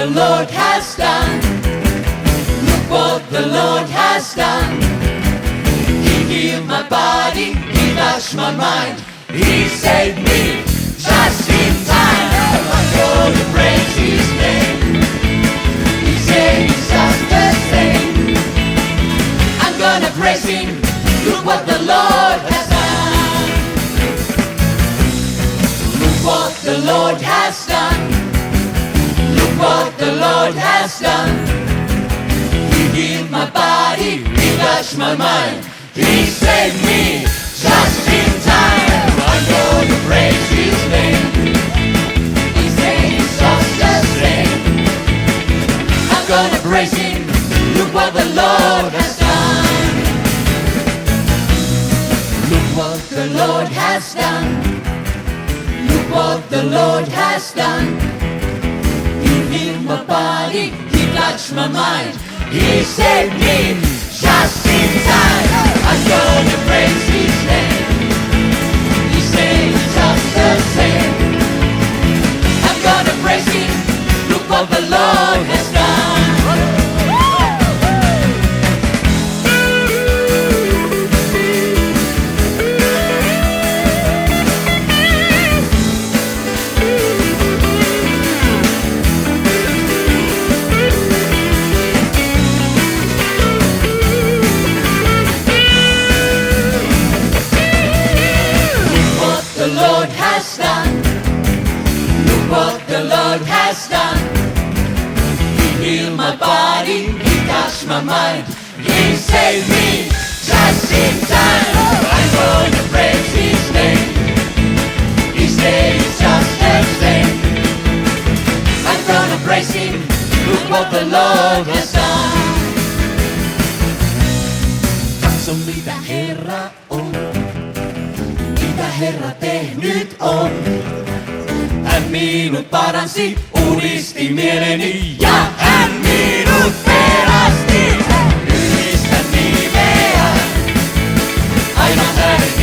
the Lord has done. Look what the Lord has done. He healed my body, He touched my mind. He saved me just in time. I'm gonna praise His name. He said He's just the same. I'm gonna praise Him. Look what the Lord has done. Look what the Lord has done. Look what the Lord has done. He healed my body, He touched my mind. He saved me just in time. I'm gonna praise His name. He said He's just the same. I'm gonna praise Him. Look what the Lord has done. Look what the Lord has done. Look what the Lord has done. He healed my body, He touched my mind. He saved me just in time. I'm gonna praise His name. He said He's just the same. I'm gonna praise Him. Look what the Lord has done. The Lord has done. Look what the Lord has done. He healed my body, He touched my mind. He saved me just in time. I'm gonna praise His name. He said He's just the same. I'm gonna praise Him. Look what the Lord has done. Katso mitä Herra on. Herra tehnyt on. Hän minut paransi, uudisti mieleni ja hän minut pelasti. Ylistän nimeä, aina hänet